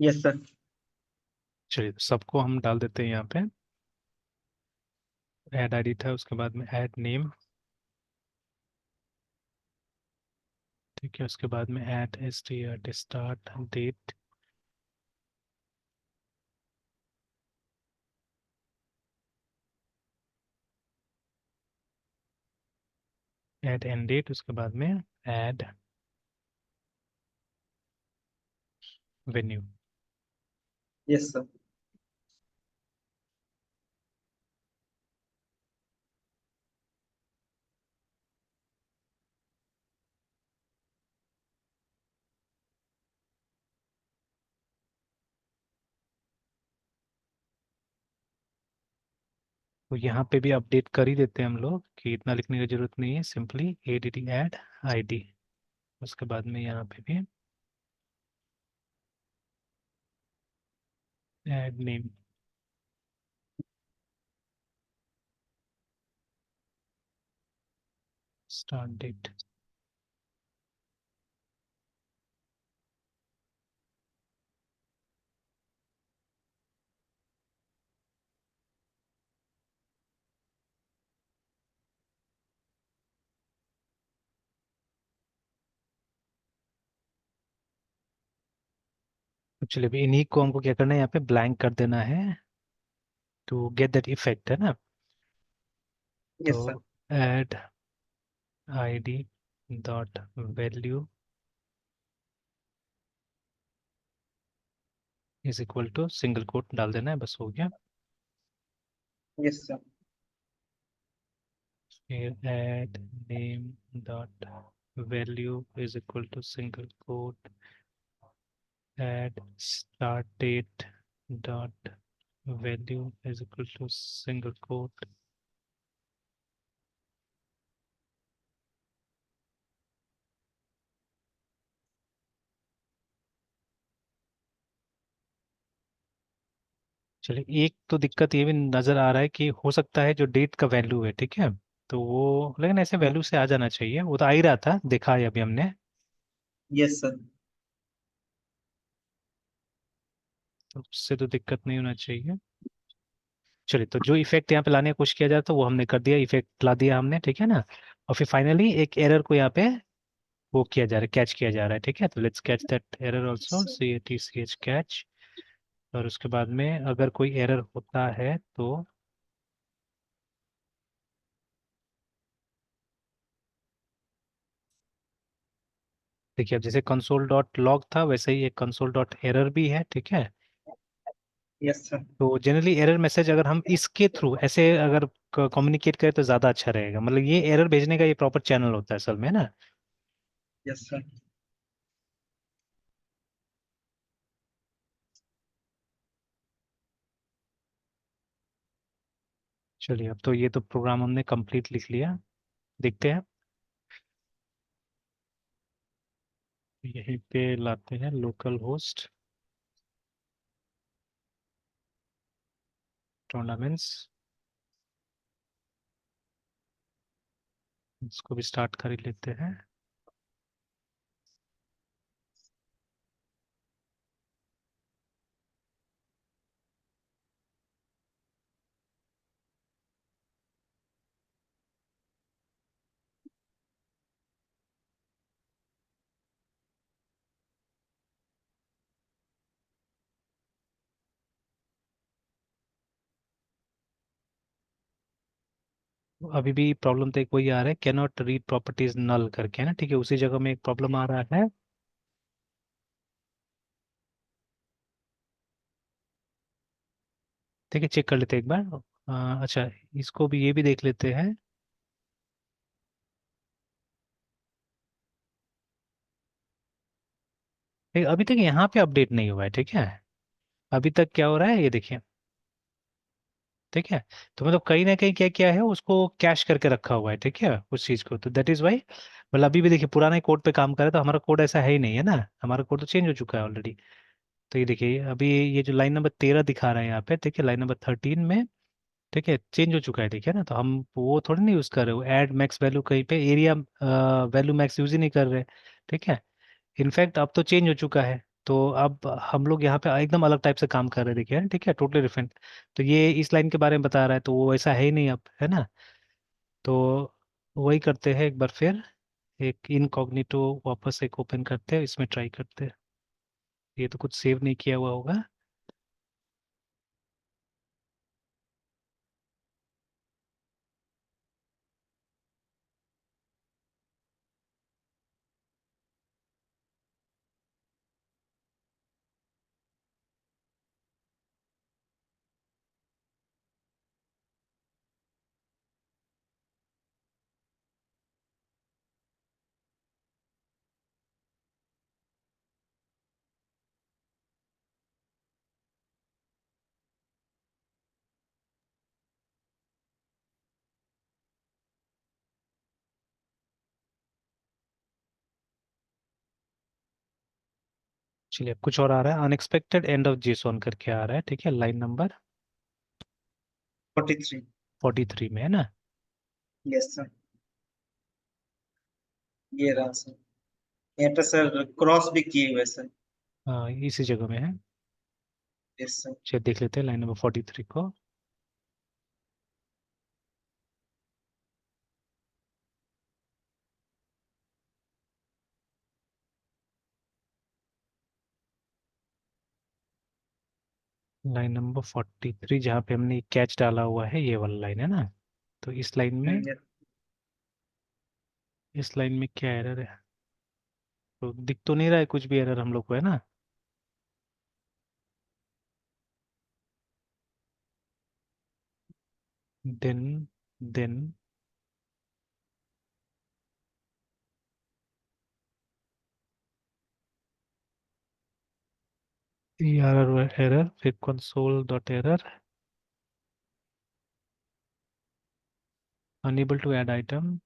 Yes sir. चलिए तो सबको हम डाल देते हैं यहाँ पे। ऐड आईडी था, उसके बाद में ऐड नेम। ठीक है, उसके बाद में add at start date. Add end date, उसके बाद में ऐड वेन्यू। Yes sir. तो यहाँ पे भी अपडेट कर ही देते हैं हम लोग कि इतना लिखने की जरूरत नहीं है, सिंपली एडीटी ऐड आईडी। उसके बाद में यहाँ पे भी ऐड नेम, स्टार्ट डेट। तो चलिए अभी इन्हीं को हमको क्या करना है, यहाँ पे ब्लैंक कर देना है टू गेट दैट इफेक्ट, है ना। तो yes sir. Add ID dot value is equal to single quote डाल देना है, बस हो गया। Yes sir. फिर add name dot value is equal to single quote, add start date dot value is equal to single quote. चलिए एक तो दिक्कत ये भी नज़र आ रहा है कि हो सकता है जो डेट का वैल्यू है, ठीक है, तो वो लेकिन ऐसे वैल्यू से आ जाना चाहिए, वो तो आ ही रहा था, देखा है अभी हमने। Yes sir. तो उससे तो दिक्कत नहीं होना चाहिए। चलिए तो जो इफेक्ट यहाँ पे लाने की कोशिश किया जाए तो वो हमने कर दिया, इफेक्ट ला दिया हमने, ठीक है ना। और फिर फाइनली एक एरर को यहाँ पे वो किया जा रहा है, कैच किया जा रहा है, ठीक है। तो let's catch that error also, CATCH catch. और उसके बाद में अगर कोई एरर होता है तो देखिए, अब जैसे कंसोल डॉट लॉग था वैसे ही एक कंसोल डॉट एरर भी है, ठीक है। Yes sir. तो जनरली एरर मैसेज अगर हम इसके थ्रू ऐसे अगर कम्युनिकेट करें तो ज़्यादा अच्छा रहेगा, मतलब ये एरर भेजने का ये प्रॉपर चैनल होता है असल में, है ना। Yes sir. चलिए अब तो ये तो प्रोग्राम हमने कंप्लीट लिख लिया, देखते हैं। यहीं पे लाते हैं लोकल होस्ट टूर्नामेंट्स, इसको भी स्टार्ट कर ही लेते हैं। अभी भी प्रॉब्लम तो एक वही आ रहा है, कैन नॉट रीड प्रॉपर्टीज नल करके, है ना, ठीक है, उसी जगह में एक प्रॉब्लम आ रहा है। ठीक है, चेक कर लेते हैं एक बार। अच्छा, इसको भी, ये भी देख लेते हैं। ठीक, अभी तक यहाँ पे अपडेट नहीं हुआ है, ठीक है। अभी तक क्या हो रहा है ये देखिए, ठीक है। तो मतलब कहीं ना कहीं क्या क्या है, उसको कैश करके रखा हुआ है, ठीक है, उस चीज को, तो दैट इज वाई। मतलब अभी भी देखिए पुराने कोड पे काम कर रहे हैं, तो हमारा कोड ऐसा है ही नहीं, है ना, हमारा कोड तो चेंज हो चुका है ऑलरेडी। तो ये देखिए अभी ये जो लाइन नंबर 13 दिखा रहा है यहाँ पे, ठीक है, लाइन नंबर 13 में, ठीक है, चेंज हो चुका है, ठीक है ना। तो हम वो थोड़ी नहीं यूज कर रहे हो एड मैक्स वैल्यू, कहीं पे एरिया वैल्यू मैक्स यूज ही नहीं कर रहे, ठीक है। इनफैक्ट अब तो चेंज हो चुका है, तो अब हम लोग यहाँ पे एकदम अलग टाइप से काम कर रहे हैं, देखिए, ठीक है, टोटली डिफरेंट। तो ये इस लाइन के बारे में बता रहा है, तो वो ऐसा है ही नहीं अब, है ना। तो वही करते हैं एक बार फिर, एक इनकॉग्निटो वापस एक ओपन करते हैं, इसमें ट्राई करते हैं। ये तो कुछ सेव नहीं किया हुआ होगा। चलिए, अब कुछ और आ रहा है, अनएक्सपेक्टेड एंड ऑफ जेसॉन करके आ रहा है, ठीक है, लाइन नंबर 43। 43 में, है ना। Yes sir. ये रहा सर। यहाँ पे सर क्रॉस भी किए हुए सर। हाँ, इसी जगह में है। Yes sir. चलिए देख लेते हैं लाइन नंबर 43 को। लाइन नंबर 43 जहाँ पे हमने कैच डाला हुआ है, ये वाला लाइन है ना। तो yes, इस लाइन में क्या एरर है? तो दिख तो नहीं रहा है कुछ भी एरर हम लोग को, है ना। देन देन एरर एरर, फिर console dot error, unable to add item,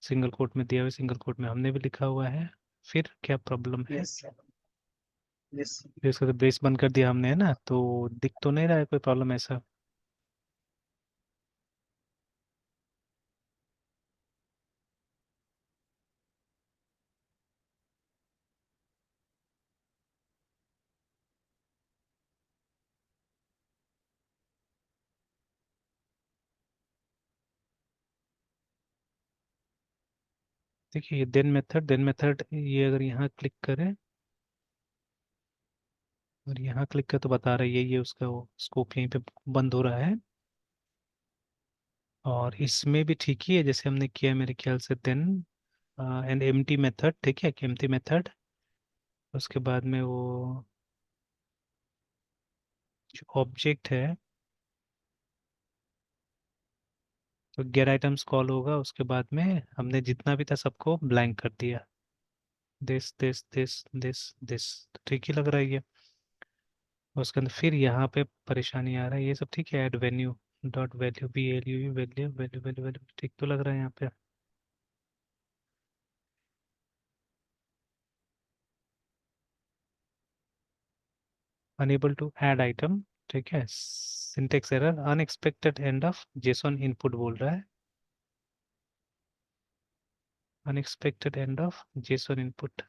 single quote में दिया हुआ, सिंगल कोट में हमने भी लिखा हुआ है। फिर क्या प्रॉब्लम है? Yes sir. यस। फिर इसका तो ब्रेस बंद कर दिया हमने, है ना, तो दिख तो नहीं रहा है कोई प्रॉब्लम ऐसा। देखिए, देन मेथड ये अगर यहाँ क्लिक करें और यहाँ क्लिक कर, तो बता रहा है ये उसका वो स्कोप यहीं पे बंद हो रहा है। और इसमें भी ठीक ही है, जैसे हमने किया मेरे ख्याल से, देन एंड एम्प्टी मेथड, ठीक है, एम्प्टी मेथड। उसके बाद में वो जो ऑब्जेक्ट है, तो गेट आइटम्स कॉल होगा, उसके बाद में हमने जितना भी था सबको ब्लैंक कर दिया, दिस ठीक ही लग रहा है ये। उसके अंदर फिर यहाँ पे परेशानी आ रहा है, ये सब ठीक है, add venue dot value B L U value value value value, ठीक तो लग रहा है यहाँ पे। अनेबल टू ऐड आइटम, ठीक है, syntax error, unexpected end of JSON input बोल रहा है, unexpected end of JSON input.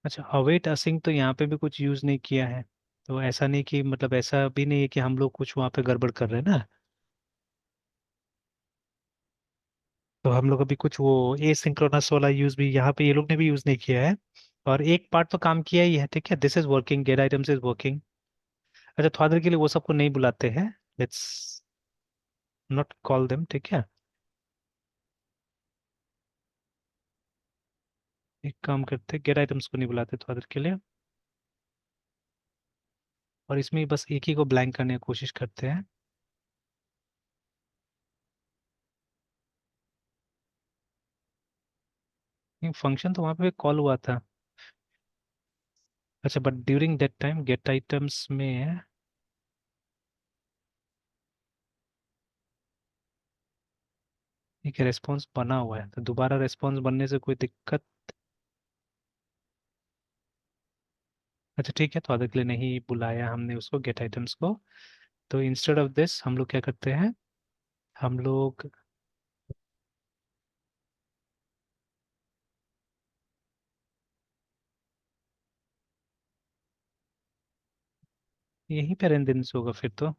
अच्छा, अवेट असिंग तो यहाँ पे भी कुछ यूज नहीं किया है। तो ऐसा नहीं कि, मतलब ऐसा भी नहीं है कि हम लोग कुछ वहाँ पे गड़बड़ कर रहे हैं ना। तो हम लोग अभी कुछ वो एसिंक्रोनस वाला यूज भी यहाँ पे ये लोग ने भी यूज नहीं किया है। और एक पार्ट तो काम किया ही है, ठीक है, this is working, get items is working. अच्छा, थोड़ा देर के लिए वो सबको नहीं बुलाते हैं, लेट्स नॉट कॉल देम, ठीक है। एक काम करते हैं, गेट आइटम्स को नहीं बुलाते थोड़ा देर के लिए, और इसमें बस एक ही को ब्लैंक करने की कोशिश करते हैं। फंक्शन तो वहाँ पे कॉल हुआ था। अच्छा, but during that time get items में एक रेस्पॉन्स बना हुआ है, तो दोबारा रेस्पॉन्स बनने से कोई दिक्कत? अच्छा ठीक है, तो आधा के लिए नहीं बुलाया हमने उसको गेट आइटम्स को। तो इंस्टेड ऑफ दिस हम लोग क्या करते हैं, हम लोग यहीं पे रेंडेंस होगा फिर तो।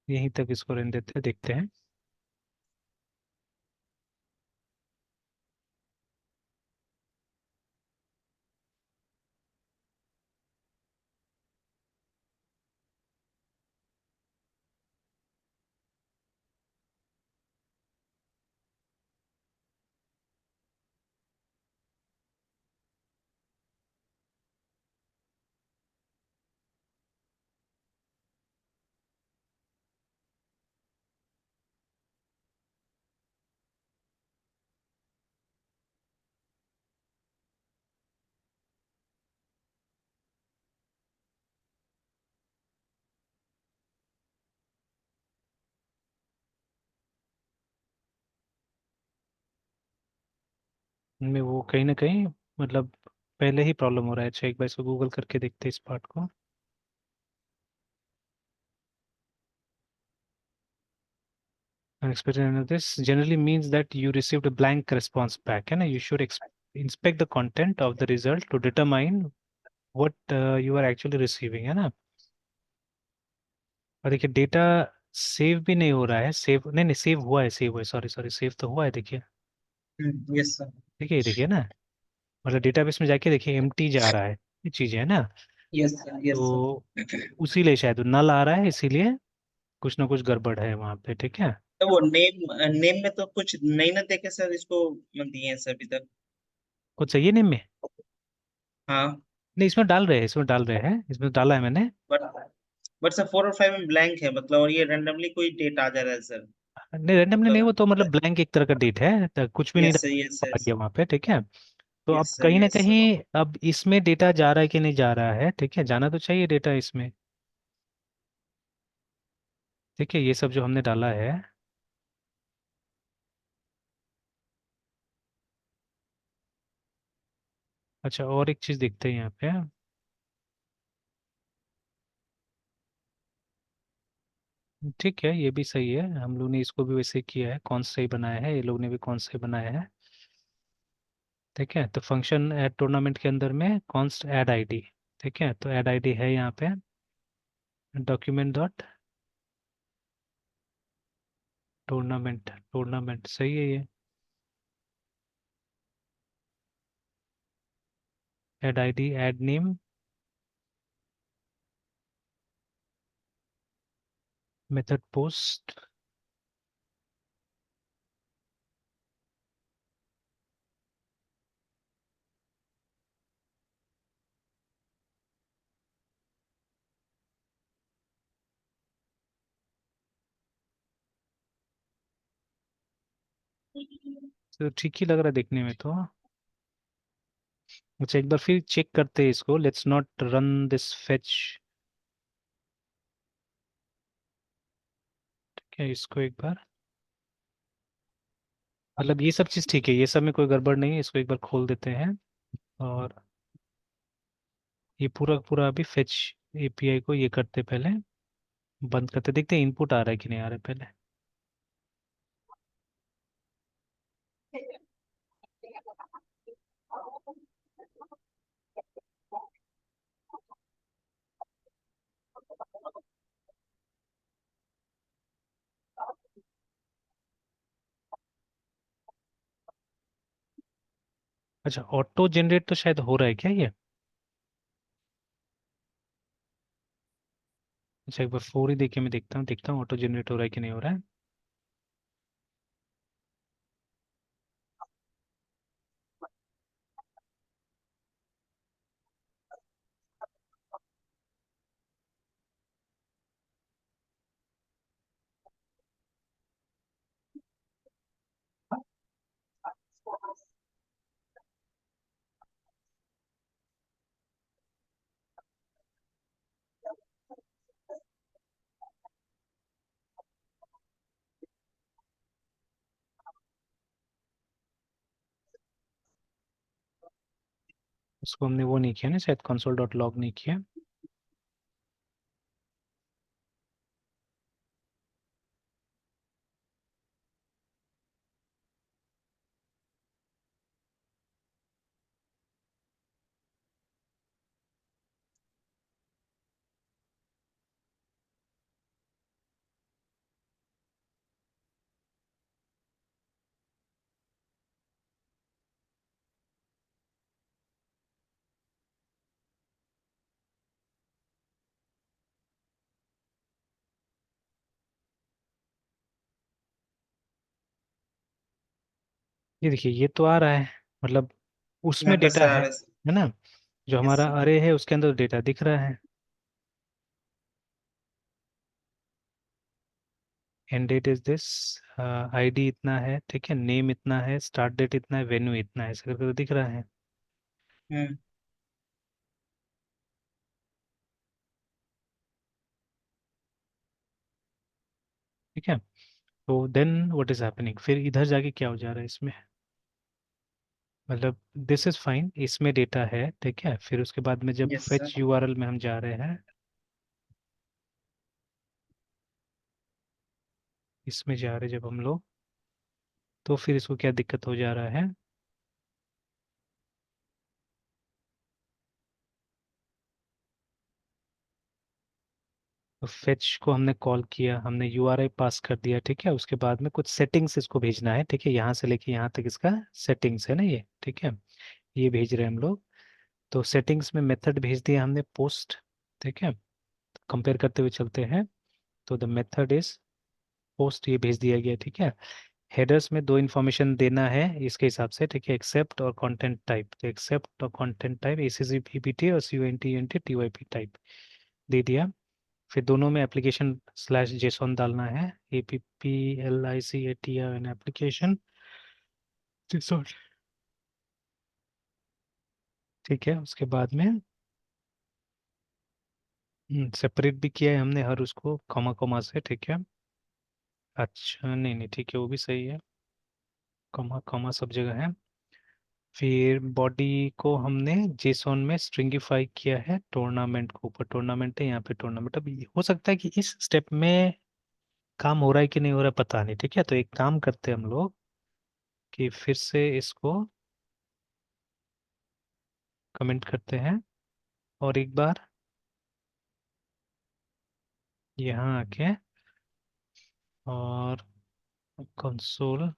यहीं तक इसको रहने देते हैं, देखते हैं। इनमें वो कहीं ना कहीं मतलब पहले ही प्रॉब्लम हो रहा है। अच्छा एक बार इसको गूगल करके देखते हैं इस पार्ट को। Unexpected this generally means that you received a blank response back, है ना? You should inspect the content of the result to determine what you are actually receiving, है ना? और देखिए डेटा सेव भी नहीं हो रहा है, सेव नहीं नहीं सेव हुआ है, सेव हुआ है, सॉरी सॉरी, सेव तो हुआ है देखिए। Yes sir. देखिए ये देखिए ना, मतलब डेटाबेस में जाके देखिए एम्प्टी जा रहा है, ये चीज़ है ना? Yes sir. Yes sir. तो उसी लिए शायद नल आ रहा है, इसीलिए कुछ ना कुछ गड़बड़ है वहाँ पे, ठीक है? तो वो नेम नेम में तो कुछ नहीं ना देखे सर, इसको दिए हैं सर अभी तक। कुछ चाहिए नेम में? हाँ। नहीं इसमें डाल रहे हैं, इसमें डाल रहे हैं, इसमें डाला है मैंने। बट बट सर 4 और 5 में ब्लैंक है, मतलब, और ये रैंडमली कोई डेट आ जा रहा है सर। नहीं रैंडमली नहीं, वो मतलब। तो मतलब ब्लैंक एक तरह का डेट है, तो कुछ भी नहीं यस सर। यस डाल सर। पाइए वहाँ पे, ठीक है? तो अब यस सर। कहीं ना यस सर। कहीं अब इसमें डेटा जा रहा है कि नहीं जा रहा है, ठीक है? जाना तो चाहिए डेटा इसमें। ठीक है, ये सब जो हमने डाला है। अच्छा और एक चीज़ देखते हैं यहाँ पे। ठीक है, ये भी सही है, हम लोग ने इसको भी वैसे किया है, कौन सही बनाया है, ये लोग ने भी कौन सही बनाया है। ठीक है, तो फंक्शन ऐड टूर्नामेंट के अंदर में कॉन्स्ट ऐड आईडी। ठीक है, तो ऐड आईडी है यहाँ पे, डॉक्यूमेंट डॉट टूर्नामेंट, टूर्नामेंट सही है ये। Add ID, add name, method post. तो ठीक ही लग रहा है देखने में तो। अच्छा एक बार फिर चेक करते हैं इसको, let's not run this fetch. क्या इसको एक बार, मतलब ये सब चीज़ ठीक है, ये सब में कोई गड़बड़ नहीं है, इसको एक बार खोल देते हैं। और ये पूरा पूरा अभी फेच एपीआई को ये करते पहले, बंद करते, देखते हैं इनपुट आ रहा है कि नहीं आ रहा है पहले। अच्छा ऑटो जनरेट तो शायद हो रहा है क्या ये? अच्छा एक बार फोर ही देखे, मैं देखता हूँ ऑटो जनरेट हो रहा है कि नहीं हो रहा है। उसको हमने वो नहीं किया ना, शायद कंसोल डॉट लॉग नहीं किया। ये देखिए, ये तो आ रहा है, मतलब यहाँ उसमें पे डेटा सर। है ना, जो यस हमारा सर। अरे है उसके अंदर डेटा दिख रहा है। End date is this, ID इतना है, ठीक है, नेम इतना है, स्टार्ट डेट इतना है, वेन्यू इतना है, ऐसा करके तो दिख रहा है। हम्म। ठीक है, तो देन व्हाट इज हैपनिंग, फिर इधर जाके क्या हो जा रहा है इसमें, मतलब दिस इज फाइन, इसमें डेटा है, ठीक है, फिर उसके बाद में जब यस फेच सर। यूआरएल में हम जा रहे हैं, इसमें जा रहे हैं जब हम लोग, तो फिर इसको क्या दिक्कत हो जा रहा है। तो फेच को हमने कॉल किया, हमने यूआरआई पास कर दिया, ठीक है, उसके बाद में कुछ सेटिंग्स इसको भेजना है, ठीक है, यहाँ से लेके यहाँ तक इसका सेटिंग्स है ना ये, ठीक है, ये भेज रहे हैं हम लोग। तो सेटिंग्स में मेथड भेज दिया हमने पोस्ट, ठीक है, कंपेयर करते हुए चलते हैं। तो द मेथड इज पोस्ट, ये भेज दिया गया, ठीक है। हेडर्स में दो इन्फॉर्मेशन देना है इसके हिसाब से, ठीक है, एक्सेप्ट और कंटेंट टाइप, तो एक्सेप्ट और कंटेंट टाइप एसीसी पीपीटी और सीयूएनटी यूएनटी टीवाईपी टाइप दे दिया। फिर दोनों में एप्लीकेशन स्लैश जेसॉन डालना है, APPLICATR एन एप्लीकेशन जेसॉन, ठीक है, उसके बाद में सेपरेट भी किया है हमने हर उसको कॉमा कॉमा से, ठीक है। अच्छा नहीं नहीं ठीक है, वो भी सही है, कॉमा कॉमा सब जगह है। फिर बॉडी को हमने जेसॉन में स्ट्रिंगिफाई किया है, टूर्नामेंट के ऊपर टूर्नामेंट है, यहाँ पे टूर्नामेंट। अब ये हो सकता है कि इस स्टेप में काम हो रहा है कि नहीं हो रहा है पता नहीं, ठीक है, तो एक काम करते हैं हम लोग कि फिर से इसको कमेंट करते हैं, और एक बार यहाँ आके और console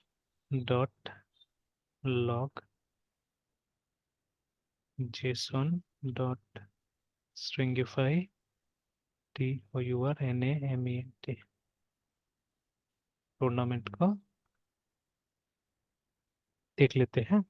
dot log JSON dot stringify TOURNAMENT tournament को देख लेते हैं।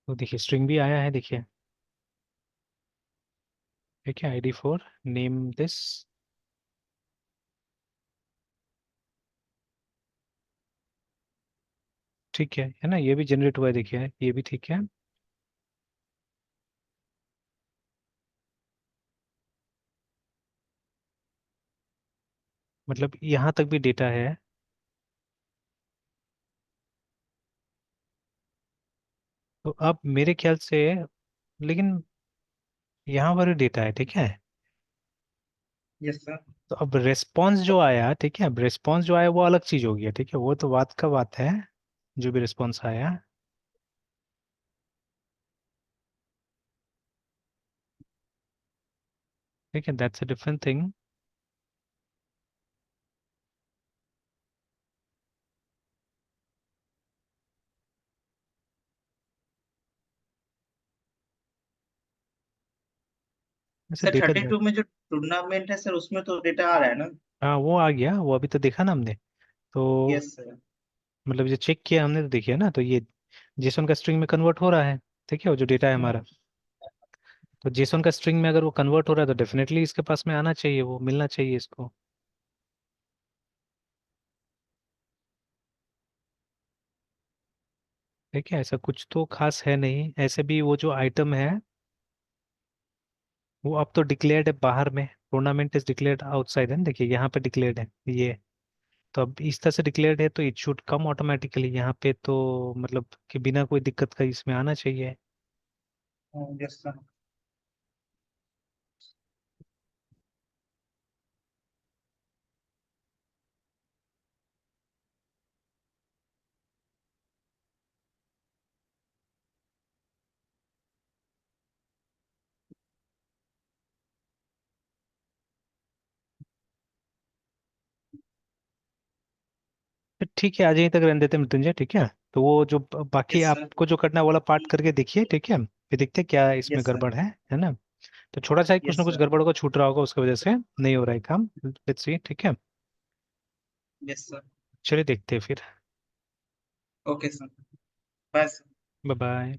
तो देखिए स्ट्रिंग भी आया है, देखिए, ठीक है, ID4 नेम दिस, ठीक है ना, ये भी जनरेट हुआ है, देखिए ये भी ठीक है। मतलब यहाँ तक भी डेटा है, तो अब मेरे ख्याल से, लेकिन यहाँ पर डेटा है, ठीक है। Yes sir. तो अब रेस्पॉन्स जो आया, ठीक है, अब रेस्पॉन्स जो आया वो अलग चीज हो गया, ठीक है, वो तो बात का बात है, जो भी रिस्पॉन्स आया, ठीक है, दैट्स अ डिफरेंट थिंग। वैसे सर डेटा, 32 में जो टूर्नामेंट है सर, उसमें तो डेटा आ रहा है ना? हाँ वो आ गया, वो अभी तो देखा ना हमने, तो यस सर। मतलब जो चेक किया हमने तो देखिए ना, तो ये जेसन का स्ट्रिंग में कन्वर्ट हो रहा है, ठीक है, वो जो डेटा है हमारा, तो जेसन का स्ट्रिंग में अगर वो कन्वर्ट हो रहा है तो डेफिनेटली इसके पास में आना चाहिए, वो मिलना चाहिए इसको। ठीक है, ऐसा कुछ तो खास है नहीं। ऐसे भी वो जो आइटम है वो अब तो डिक्लेयर्ड है बाहर में, टूर्नामेंट इज डिक्लेयर्ड आउटसाइड है ना, देखिए यहाँ पे डिक्लेयर्ड है ये। तो अब इस तरह से डिक्लेयर्ड है तो इट शुड कम ऑटोमेटिकली यहाँ पे, तो मतलब कि बिना कोई दिक्कत का इसमें आना चाहिए। Yes sir. फिर ठीक है, आज यहीं तक रहने देते हैं मृत्युंजय, ठीक है। तो वो जो बाकी यस सर। आपको जो करना है वो वाला पार्ट करके देखिए, ठीक है, फिर देखते हैं क्या इसमें यस सर। गड़बड़ है ना। तो छोटा सा ही कुछ ना यस कुछ सर। गड़बड़ होगा, छूट रहा होगा, उसकी वजह से नहीं हो रहा है काम। लेट्स सी, ठीक है। Yes sir. चलिए देखते हैं फिर। Okay sir. Bye sir. Bye bye.